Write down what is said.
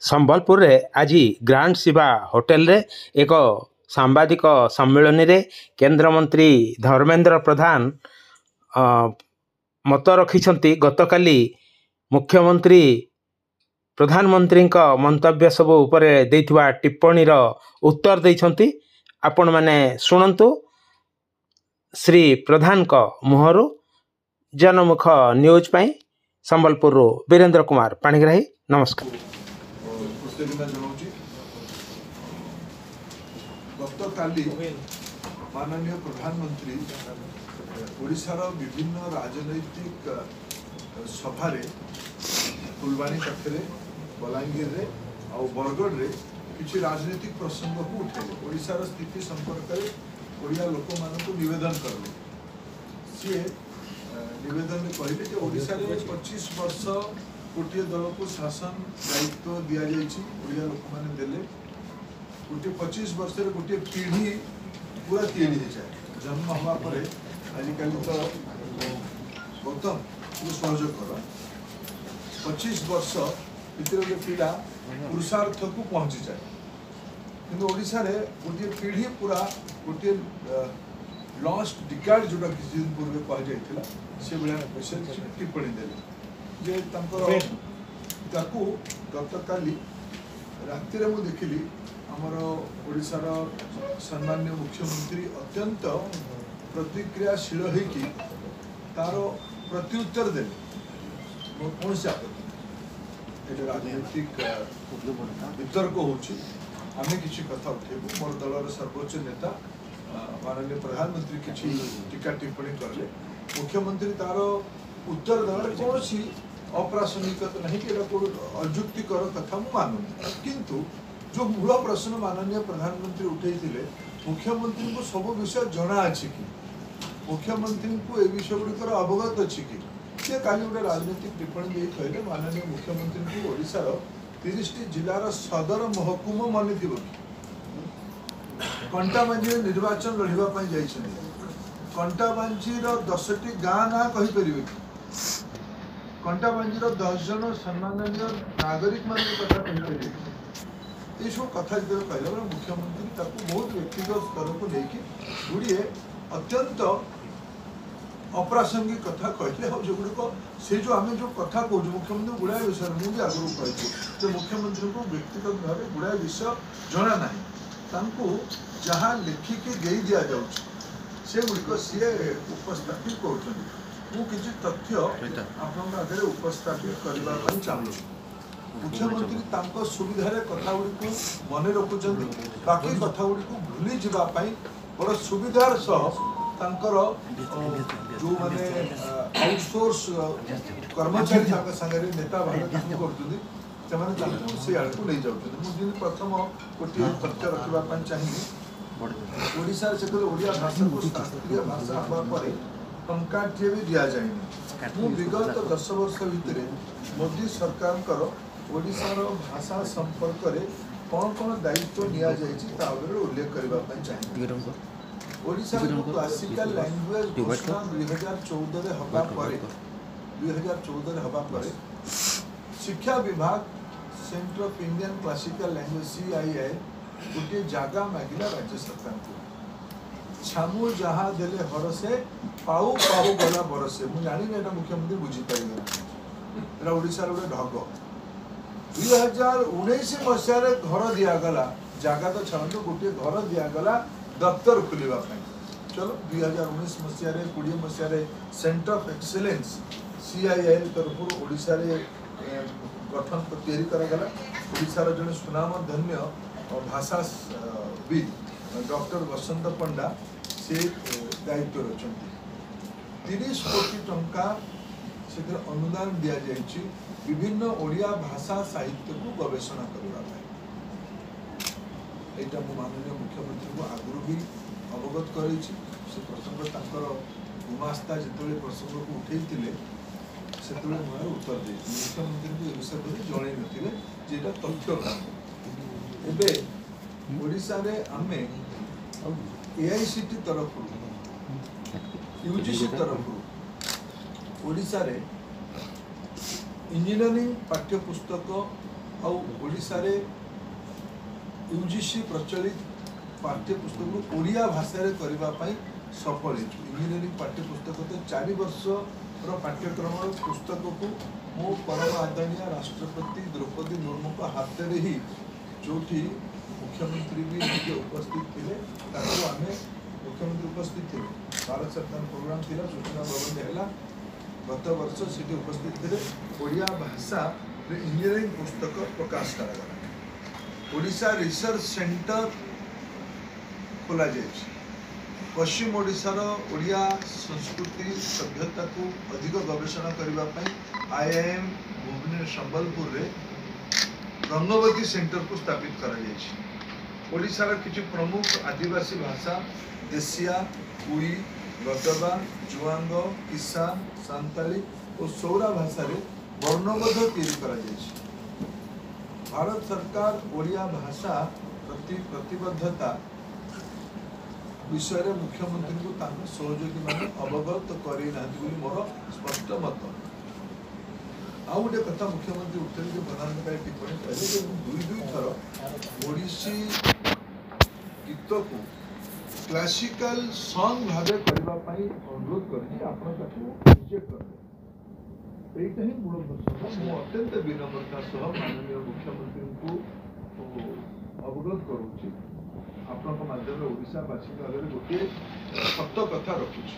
संबलपुर रे आज grand Shiva hotel रे एक सांबादिक सम्मेलन रे केंद्र मंत्री धर्मेंद्र प्रधान मत रखिछंती। गतकाली मुख्यमंत्री प्रधानमंत्री मंतव्य सब उपरे देथिबा टिप्पणी रो उत्तर दैछंती। आपण माने सुनंतु श्री प्रधान को मुहरु। जनमुख न्यूज पाई संबलपुर वीरेंद्र कुमार पाणिग्राही। नमस्कार। गतकाली माननीय प्रधानमंत्री ओडिशार विभिन्न राजनैतिक सभारे फुलवाणी पाखे बलांगीर रे और बरगढ़ रे किसी राजनीतिक प्रसंग को उठेले। ओडिशार स्थिति संपर्क में ओडिया लोक मानक निवेदन करले। सी निवेदन में कहले कि ओडिशा रे 25 वर्ष गोटे दल को शासन दायित्व दि जाइए। ओडिया लोक माने देले गोटे 25 वर्ष गोटे पीढ़ी पूरा तैयारी हो जाए। जन्म हवा पर आजिकल तो गौतम सहयोग कर 25 वर्ष भितर गोटे पिला पुरुषार्थ को पहुंची जाए। किंतु ओडिशा रे गोटे पीढ़ी पूरा गोटे लॉस्ट डिकार्ड जोटा किसी दिन पूर्व कह जाइथिला से बेला टिप्पणी देले जे ताकू गतकाली राति रे मु देखिली आमर ओडिशार सम्मान्य मुख्यमंत्री अत्यंत प्रतिक्रियाशील होइकी तार प्रत्युत्तर देले। कौन से आपत्ति राजनीतिक वितर्क होची आमे किसी कथा उठेबू। मोर दलर सर्वोच्च नेता माननीय प्रधानमंत्री किसी टीका टिप्पणी करले। मुख्यमंत्री तार उत्तर देवार कौन सी अप्रासंगिकता नहीं कि अजुक्तिकर कथा मु मानुनी। किंतु जो मूल प्रश्न माननीय प्रधानमंत्री उठे मुख्यमंत्री को सब विषय जना अच्छी कि मुख्यमंत्री को ए विषय गुड़िकर अवगत अच्छी कि सी काली गोटे राजनीतिक टिप्पणी दे कहले माननीय मुख्यमंत्री को ओडिशार 30टी जिलार सदर महकुम मन थी कंटाबांजी निर्वाचन लड़ाई जाइए। कंटाबांजीर 10टी गाँ ना कहीपर कि कंटाबांजीर 10 जन सम्माननीय नागरिक मान कथा कहीपर ये सब कथा जो कहला मुख्यमंत्री बहुत व्यक्तिगत स्तर को लेकिन गुड़िए अत्यंत अप्रासंगिक कथा कहते जो गुड़िक से जो आम जो कथा कौन मुख्यमंत्री गुड़ाए विषय मुझे आगुरी कही मुख्यमंत्री को व्यक्तिगत भाव गुड़ाए विषय जना ना जहाँ लिखिकी दे दि जाऊँ से गुड़िक सी उपस्थापित कर तथ्य आगे उपस्थापित करने चाहूँ। मुख्यमंत्री सुविधार कथा गुड़ी मन रखुं बाकी कथा गुड़ी भूली जावाई बड़ सुविधार सह जो माने आउटसोर्स कर्मचारी सागर नेता भाव कर से आड़ को नहीं जाऊँ। मुझे प्रथम गोटे तथ्य रखा चाहिए ओडिशा से ओडिया भाषा को शास्त्रीय भाषा हवापर टंकाटे भी दि जाए। विगत 10 वर्ष भितर मोदी सरकार ओडिशार भाषा संपर्क में कौन कौन दायित्व नि उल्लेख करने चाहिए। ओडिशा क्लासिकल लैंग्वेज घोषणा 2014 हवा शिक्षा विभाग centre of Indian classical language CII गोटे जगह मागिला राज्य सरकार को छामु जहाँ देले हरसे पाऊ पाऊ गला बरसे। मुझे जानी मुख्यमंत्री बुझीपार ओडिशार गोटे ढग 2019 मसीह घर दिगला जगह तो छाड़ू गोटे घर दिगला दफ्तर खोलने। चलो 2019 मसीह 20 मसीह सेंटर ऑफ एक्सीलेंस CII तरफ ओडिशा गठन तैयारी करागला। ओडिशार जड़े सुनाम धन्य भाषाविद डॉक्टर वसंत पंडा से दायित्व रही 30 कोटी टंका से अनुदान दि जाइए विभिन्न ओडिया भाषा साहित्य को गवेषणा करने। यहाँ माननीय मुख्यमंत्री को आगुरी भी अवगत कर प्रसंग गुमास्ता जो प्रसंग को उठे से उत्तर दे मुख्यमंत्री को ये विषय जन ना तथ्य एवं ओडिशा रे आमे AICT तरफ UGC तरफ ओडिशा रे इंजीनियरिंग पाठ्यपुस्तक ओडिशा रे यूजीसी प्रचलित पाठ्यपुस्तक को ओडिया भाषा रे करबा पई सफल है। इंजीनियरिंग पाठ्यपुस्तक तो 4 वर्ष पाठ्यक्रम पुस्तक को मो परम आदरणीय राष्ट्रपति द्रौपदी मुर्मू को हाथ रे ही जो मुख्यमंत्री भी उपस्थित थे आम मुख्यमंत्री उपस्थित थे भारत सरकार प्रोग्राम थी सूचना भवन है गत वर्ष से उपस्थित थे ओडिया भाषा इंजीनियरिंग पुस्तक प्रकाश करागला। ओडिशा रिसर्च सेंटर खोल जाए पश्चिम ओडिशार ओडिया संस्कृति सभ्यता को अधिक गवेषणा करने आईआईएम भुवनेश्वर संबलपुर रे रंगवती सेंटर को स्थापित कर ओडिशार किछि प्रमुख आदिवासी भाषा देसिया कुई गदबा जुआंग किसान सांताली और सौरा भाषा रे वर्णबोध तैयारी करा जायछि। भारत सरकार ओडिया भाषा प्रति प्रतिबद्धता विषय रे मुख्यमंत्री को तांको सहयोगी माने अवगत करि नाथि बोली मोर स्पष्ट मत। आउ गोटे कथा मुख्यमंत्री उठेल जो प्रधानमंत्री टिप्पणी कहे कि दुई थर ओडिसी गीत को क्लासिकल सॉन्ग भावे करने अनुरोध कर रिजेक्ट कर एटा ही मूल प्रश्न मु अत्यंत विनम्रता सह माननीय मुख्यमंत्री को अवगत करूची आपन माध्यम ओडिशा वासी आगे गोटे सत्य कथा रखुची।